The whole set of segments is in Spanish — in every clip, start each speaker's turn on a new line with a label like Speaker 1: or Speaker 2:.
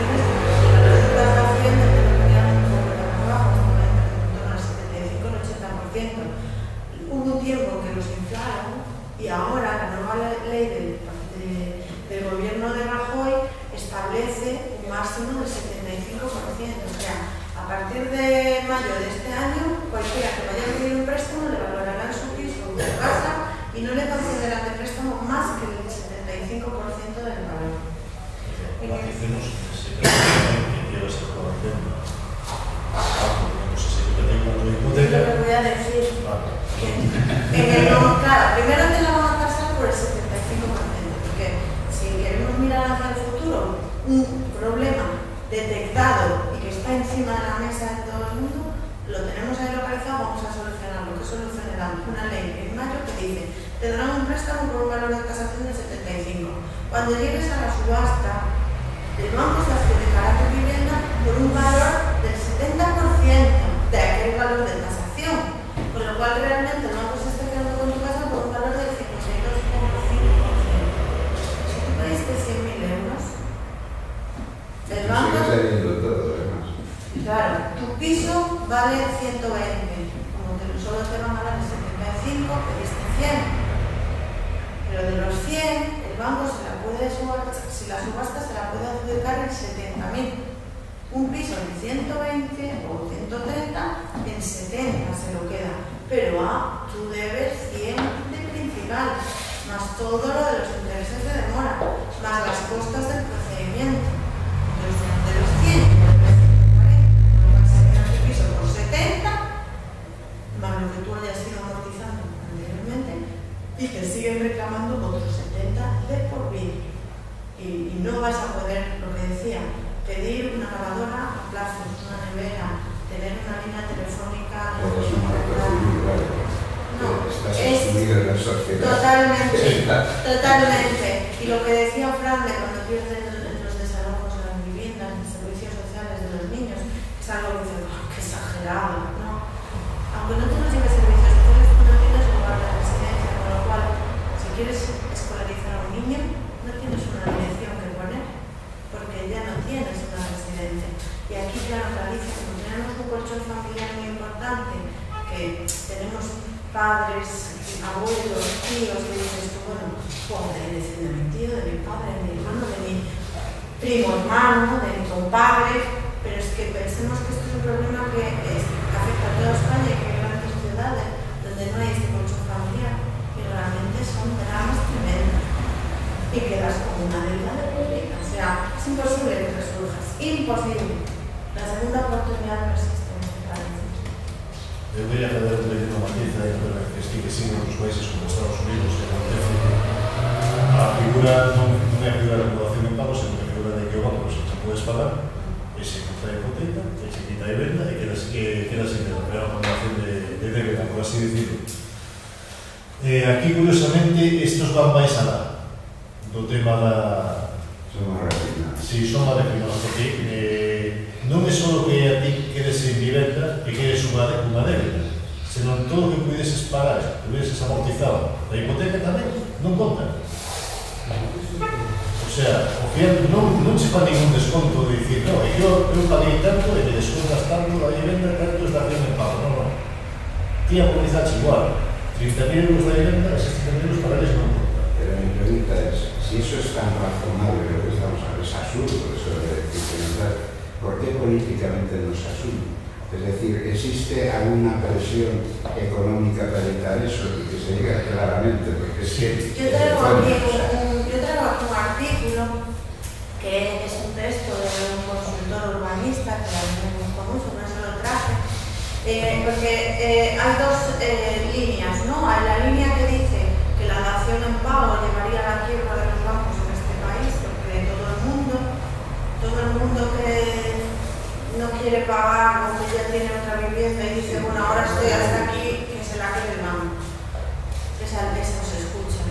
Speaker 1: retribuciones de las rentas de Hacienda que no tenían un poco de trabajo, en torno al 75-80%. Hubo un tiempo que los inflaron y ahora la nueva ley del gobierno de Rajoy establece un máximo del 75%. O sea, a partir de mayo de este año, cualquiera que vaya a pedir un préstamo le valorarán su piso o su casa y no le concederán de préstamo más que el 75% del valor.
Speaker 2: Lo que hacemos es que lleva esta aprobación. No sé si te tengo una hipoteca.
Speaker 1: Lo que voy a decir. Claro, primero te la van a pasar por el 75%, porque si queremos mirar hacia el futuro, un problema detectado y que está encima de la mesa de todo el mundo, lo tenemos ahí localizado, vamos a solucionarlo. ¿Qué solucionarán? Una ley en mayo que dice, te darán un préstamo por un valor de tasación del 75%. Cuando llegues a la subasta, el banco se adjudicará tu vivienda por un valor del 70% de aquel valor de tasación, con lo cual realmente el banco se está quedando con tu casa por un valor del 52,5%. Si tú pediste 100.000 euros, el banco... Claro, tu piso vale 120, como que solo te van a dar el 75, pediste 100. Pero de los 100, el banco se la puede subastar, si la subasta se la puede adjudicar en 70.000. Un piso en 120 o 130, en 70 se lo queda. Pero tú debes 100 de principal, más todo lo de los intereses de demora, más las costas del procedimiento. Entonces, de los 100, por 70, más lo que tú hayas ido amortizando anteriormente, y te siguen reclamando otros 70 de por vida. Y no vas a poder, lo que decía, pedir una lavadora a plazos, una nevera, tener una línea telefónica. No, es totalmente. Y lo que decía Fran de cuando pierden los desalojos en las viviendas, en servicios sociales de los niños, es algo que dice, qué exagerado, ¿no? Aunque no te nos lleves servicios sociales, tú no tienes lugar de residencia, con lo cual, si quieres escolarizar a un niño, no tienes una dirección que poner, porque ya no tienes una residencia. Y aquí, claro, Galicia, como tenemos un colchón familiar muy importante, que tenemos padres, abuelos, tíos, que dices tú, bueno, ¿cómo de decir de mi tío, de mi padre, de mi hermano, de mi primo hermano, de mi compadre? Pero es que pensemos que esto es un problema que afecta a toda España y que hay grandes ciudades donde no hay este colchón familiar y realmente son dramas tremendos y quedas como una deuda de pública. O sea, es imposible que resurjas, imposible. La segunda oportunidad no existe en este país.
Speaker 2: Eu voy a fazer un pequeno matiz aí, que sí en outros países como Estados Unidos e a figura non é a figura de recaudación en pago, sino que a figura de que o banco se puedes pagar e se compra a hipoteca, e se quita a venda e quedas sin deuda, pero a acumulación de débeda, por así decirlo. Aquí, curiosamente, estos van máis alá do tema da...
Speaker 3: Son máis refinados.
Speaker 2: Sí, son máis refinados, porque non é só que a ti quedes en vivenda e queres unha débeda, senón todo o que pudeses pagar, que pudeses amortizado da hipoteca tamén, non conta. O sea, ao final non se fa ningún desconto de dicir, no, eu paguei tanto e me descontas tanto da vivenda, tanto es dación de pago, non. Ti amortizaste igual, 30.000 euros da vivenda, esos 30.000 euros para eles non conta.
Speaker 3: Pero mi pregunta es, si eso es tan razonable lo que estamos hablando, es absurdo eso de decir, ¿por qué políticamente no se asume? Es decir, ¿existe alguna presión económica para evitar eso? Y que se diga claramente, porque es que...
Speaker 1: Yo traigo aquí un artículo que es un texto de un consultor urbanista que también es famoso, no se lo traje, porque hay dos líneas, ¿no? Hay la línea que dice que la dación en pago llevaría a la quiebra de los bancos en este país, porque todo el mundo que no quiere pagar o que ya tiene otra vivienda y dice, bueno, ahora estoy hasta aquí, que se la quede el banco. Eso se escucha.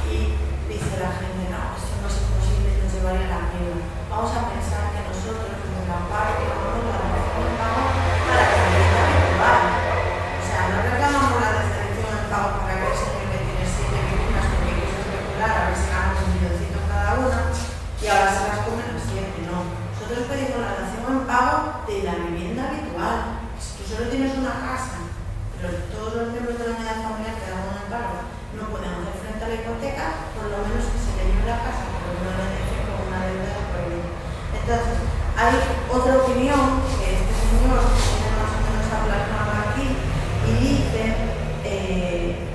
Speaker 1: Y dice la gente, no, esto no es imposible, nos llevaría a la quiebra. Vamos a pensar que nosotros, como la parte, vamos a la dación en pago para que la vivienda virtual. O sea, no reclamamos la dación en pago para que el señor que tiene 7 viviendas porque quiso especular a ver si ganamos un milloncito cada una y ahora se las comen a 7, no. nosotros pedimos la dación en pago de la vivienda habitual. Si tú solo tienes una casa, pero todos los miembros de la unidad familiar que dan en paro no pueden hacer frente a la hipoteca, por lo menos que se le lleve la casa, porque no le deje con una deuda de por vida. Entonces, hay otra opinión que este señor tiene más o menos plasmada aquí y dice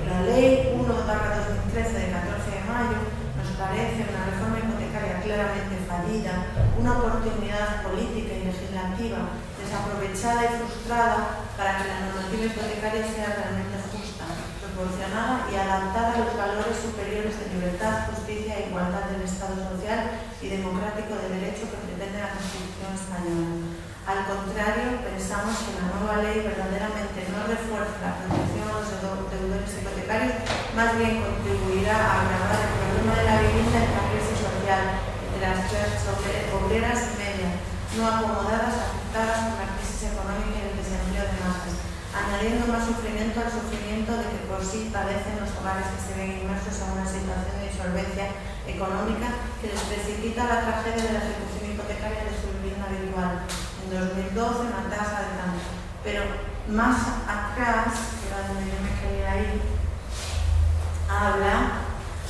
Speaker 1: la ley 1/2013 de 14 de mayo nos parece una reforma hipotecaria claramente fallida, una oportunidad política y legislativa desaprovechada y frustrada para que la normativa hipotecaria sea realmente justa, proporcionada y adaptada a los valores superiores de libertad, justicia e igualdad del Estado social y democrático de derecho que pretende la Constitución española. Al contrario, pensamos que la nueva ley verdaderamente no refuerza la protección a los deudores hipotecarios, más bien contribuirá a agravar el problema de la vivienda en la crisis social entre las clases obreras y medias, no acomodadas, afectadas por la crisis económica y el desempleo de masas, añadiendo más sufrimiento al sufrimiento de que por sí padecen los hogares que se ven inmersos en una situación de insolvencia económica que les precipita la tragedia de la ejecución hipotecaria de su vivienda habitual. En 2012 una tasa de tanto. Pero más atrás, que era donde yo me quería ir, habla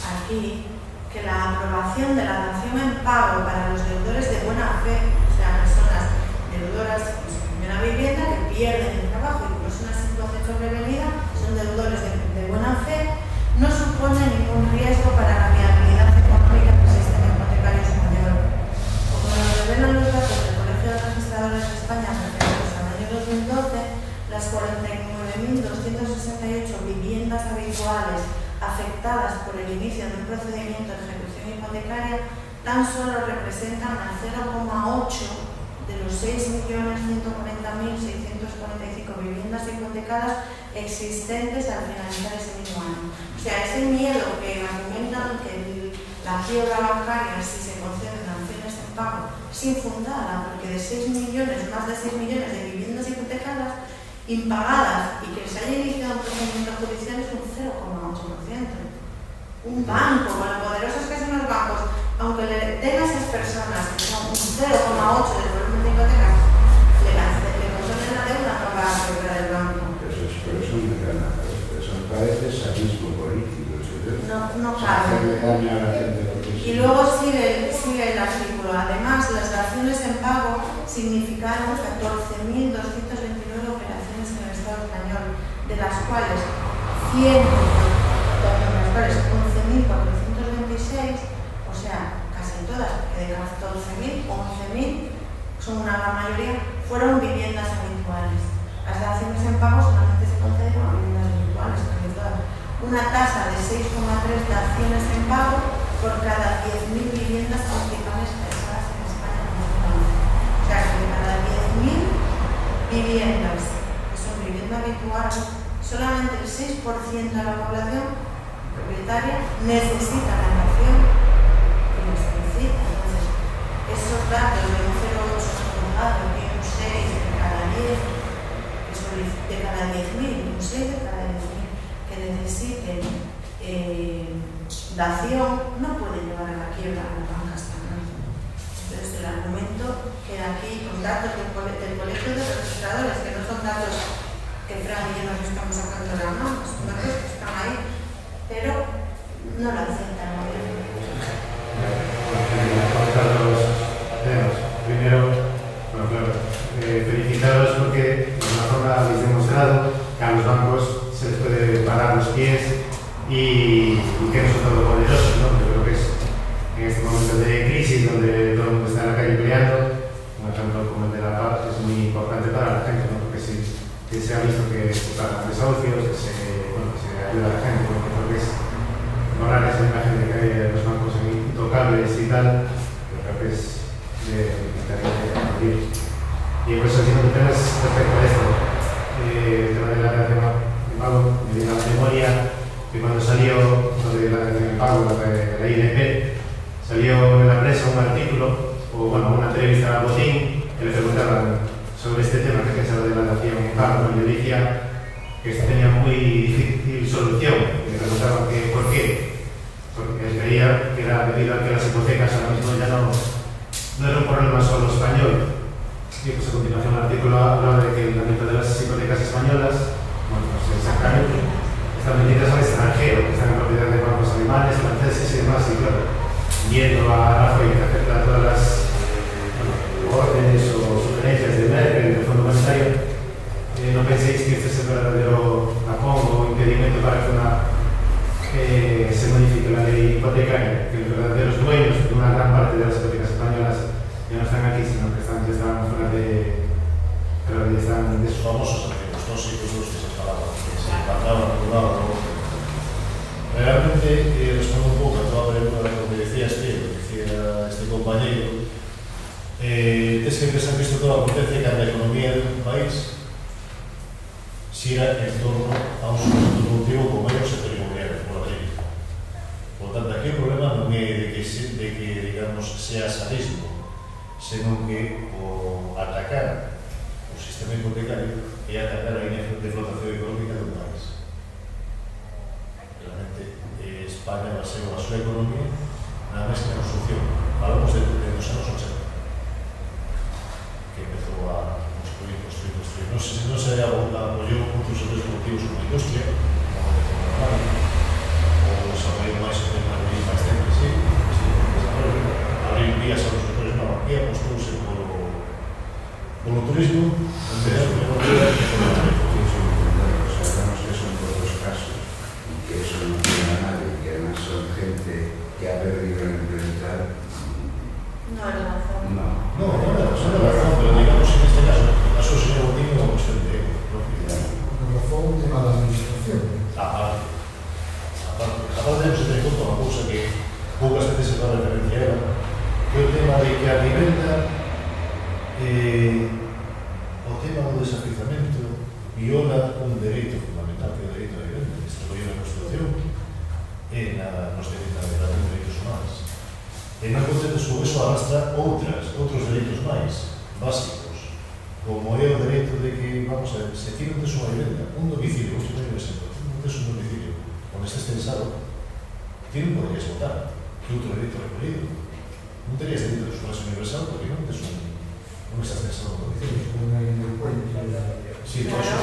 Speaker 1: aquí que la aprobación de la dación en pago para los deudores de buena fe, o sea, personas deudoras en su primera vivienda que pierden el trabajo y por una situación sobrevenida, son deudores de buena fe, no supone ningún riesgo para la viabilidad económica del sistema hipotecario español. Como nos revelan los datos del Colegio de Registradores de España referidos al año 2012, las 49.268 viviendas habituales afectadas por el inicio de un procedimiento de ejecución hipotecaria tan solo representan el 0,8 de los 6.140.645 viviendas hipotecadas existentes al finalizar ese mismo año. O sea, ese miedo que argumentan que la quiebra bancaria, si se conceden sanciones en pago, es infundada, porque de 6 millones, más de 6 millones de viviendas hipotecadas impagadas y que se haya iniciado un procedimiento judicial es un 0,8%. Un banco, con lo poderosos que son los bancos, aunque le den a esas personas que son un 0,8 del volumen de hipotecas, le consumen la deuda, no va a quebrar el banco.
Speaker 3: Pero eso no me gana, eso me parece sadismo político.
Speaker 1: No cabe. Y luego sigue el artículo. Además, las daciones en pago significaron 14.229 operaciones en el Estado español, de las cuales 11.426, o sea, casi todas, porque de 14.000, 11.000, son una gran mayoría, fueron viviendas habituales. Las daciones en pago solamente se conceden a viviendas habituales, casi todas. Una tasa de 6,3 daciones en pago por cada 10.000 viviendas municipales pensadas en España en 2011. O sea, que de cada 10.000 viviendas que son vivienda habitual, solamente el 6% de la población propietaria necesita la dación que necesita. Entonces, esos datos de un 0,8 juzgado y un 6 de cada 10, de cada 10.000, un 6 de cada 10.000 que necesiten dación, no pueden llevar a la quiebra a las bancas también. Entonces, el argumento queda aquí con datos del Colegio de Registradores, que no son datos que Fran y yo nos estamos sacando de las manos, son datos que están ahí, pero no lo aceptan muy bien.
Speaker 4: Primero, bueno, claro, felicitaros porque de alguna forma habéis demostrado que a los bancos se les puede parar los pies y que no son todopoderosos, ¿no? Yo creo que es en este momento de crisis donde todo el mundo está en la calle peleando, un ejemplo como el de la paz es muy importante para la gente, ¿no? Porque que se ha visto que se pagan desahucios, que se ayuda a la gente, porque creo que es ignorar esa imagen de que los bancos son intocables y tal, pero creo que es de morir. Y por eso, haciendo temas respecto a esto, el tema de la dación en pago, me viene a la memoria que cuando salió lo de la dación en pago, la IDP, salió en la prensa un artículo, o bueno, una entrevista a Botín, que le preguntaban sobre este tema que pensaba de la dación en pago, y yo decía que esto tenía muy difícil solución, y le preguntaban que por qué, porque él creía que era debido a que las hipotecas ahora mismo ya no era un problema solo español, funcionamiento de las hipotecas españolas, bueno, pues exactamente, están vendidas al extranjero, que están en propiedad de bancos alemanes, franceses y demás, y claro, viendo a Rajoy que acepta todas las órdenes o sugerencias de Merkel, del Fondo Monetario, no penséis que este es el verdadero tapón o impedimento para que se modifique la ley hipotecaria, que los verdaderos dueños de una gran parte de las hipotecas españolas ya no están aquí, sino que ya están fuera de... Pero ya están
Speaker 2: Los famosos activos tóxicos, los que se paraban, que se empataban, rodaban, realmente, respondo un pouco a toda a pregunta de lo que decías, tío, lo que decía este compañero. Tens que pensar que isto todo acontece que a economía de un país xira en torno a un sujeto productivo como é o sector inmobiliario, por Madrid. Por tanto, aquí o problema non é de que digamos, sea sadismo, senón que o atacar o sistema hipotecario é atacar a línea de flotación económica do país. Realmente, España baseou a súa economía na mesma construcción. Falamos de dos anos 80, que empezou a construir. Non se apoyou outros sectores productivos como a industria, como a tecnología, ou o desarrollo máis o tema de máis tempo, sí, abrir vías a los sectores non. Aquí apostouse polo turismo, en vez de economía e economía.
Speaker 3: Sabemos que son todos los casos y que eso no tiene a nadie, que además son gente que ha perdido el empleo y tal.
Speaker 1: No es razón.
Speaker 3: No.
Speaker 2: No é razón, pero digamos en este caso, o señor Botín é unha cuestión de propiedade.
Speaker 5: La razón de la administración.
Speaker 2: Aparte, temos que ter en conta unha cousa que poucas veces se dá referencia a ela, que é o tema de que a vivenda, o tema do desafizamento, viola un dereito fundamental que é o dereito a vivenda, que está recogido na Constitución e nos Declaración de Dereitos Humanos. E non contento sobre eso arrastra outros dereitos máis básicos, como é o dereito de que, vamos a ver, se ti non tes unha vivenda, un domicilio, vamos a ter un exemplo, non tes un domicilio onde estés pensado, ti non podrías votar, que outro dereito recolhido. Non terías dereito de sufragio universal porque non estás pensado no domicilio. Sí, debaixo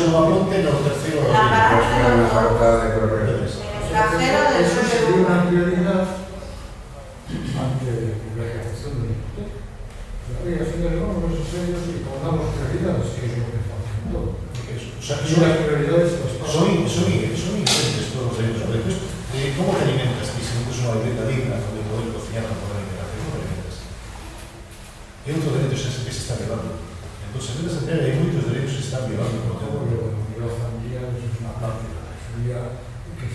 Speaker 2: dunha ponte no terceiro do
Speaker 3: Una falta de correo.
Speaker 5: Eso sería una prioridad ante la ejecución del hipoteca. La obligación de los números serios y como damos prioridades, que es lo que falta en todo. Y las prioridades
Speaker 2: son inherentes todos los derechos. ¿Cómo te alimentas? Si no tienes una vivienda digna donde poder cocinar, no poder alimentar, ¿cómo te alimentas? Y otro derecho es ese que se está violando. Entonces, en vez de entender, hay muchos derechos que se están violando por todo.
Speaker 5: La familia es una parte de la seguridad que es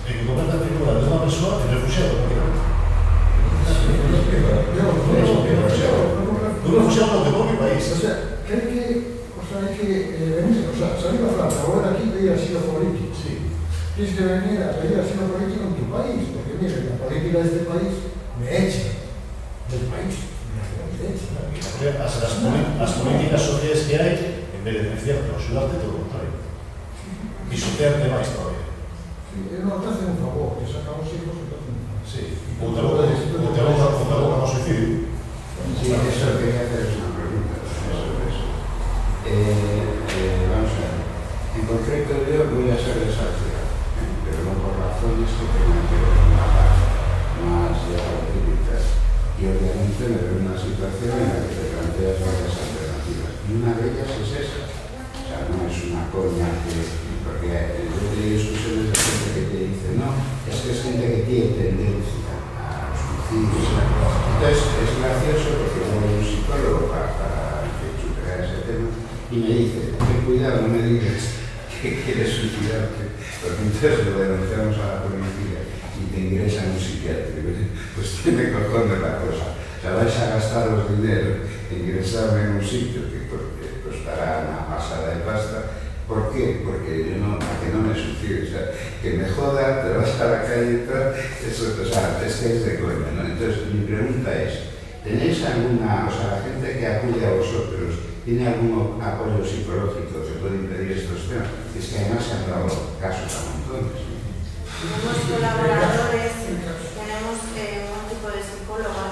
Speaker 2: Que convierta en figura de una persona en refugiado. Un refugiado de propio país.
Speaker 5: O sea, que hay que venir, salir a Francia, volver aquí y pedir asilo político.
Speaker 2: Sí.
Speaker 5: Tienes que venir a pedir asilo político en tu país, porque mire, la política de este país me echa del país.
Speaker 2: Las políticas sociales que hay, en vez de beneficiarte o ayudarte, todo lo contrario. Y sotearte más todavía.
Speaker 5: Sí, no te hacen un favor, te sacan los hijos y te hacen un favor.
Speaker 2: Sí, o te abocan a suicidio.
Speaker 3: Sí, eso quería hacer una pregunta sobre eso. Vamos a ver. En concreto yo voy a ser desastre, pero no por razones que tengan que ver con la paz, más geopolíticas. Y obviamente me veo en una situación en la que te planteas varias alternativas. Y una de ellas es esa. O sea, no es una coña porque yo he tenido discusiones de gente que te dice, no, es que es gente que tiene tendencia a suicidios. Entonces es gracioso porque yo voy a un psicólogo para superar ese tema y me dice, ten cuidado, no me digas que quieres suicidarte, porque entonces lo denunciamos a la policía y te ingresan en un psiquiátrico. Pues tiene cojones la cosa. O sea, vais a gastar los dineros en ingresarme en un sitio que costará una pasada de pasta. ¿Por qué? Porque yo para que no me suicide, o sea, que me joda, te vas a la calle y tal, eso, o sea, es que es de coña, ¿no? Entonces, mi pregunta es, ¿tenéis alguna, o sea, la gente que acude a vosotros, tiene algún apoyo psicológico que puede impedir estos temas? Es que además se han dado casos a montones, ¿no?
Speaker 1: Tenemos colaboradores, tenemos un tipo de psicóloga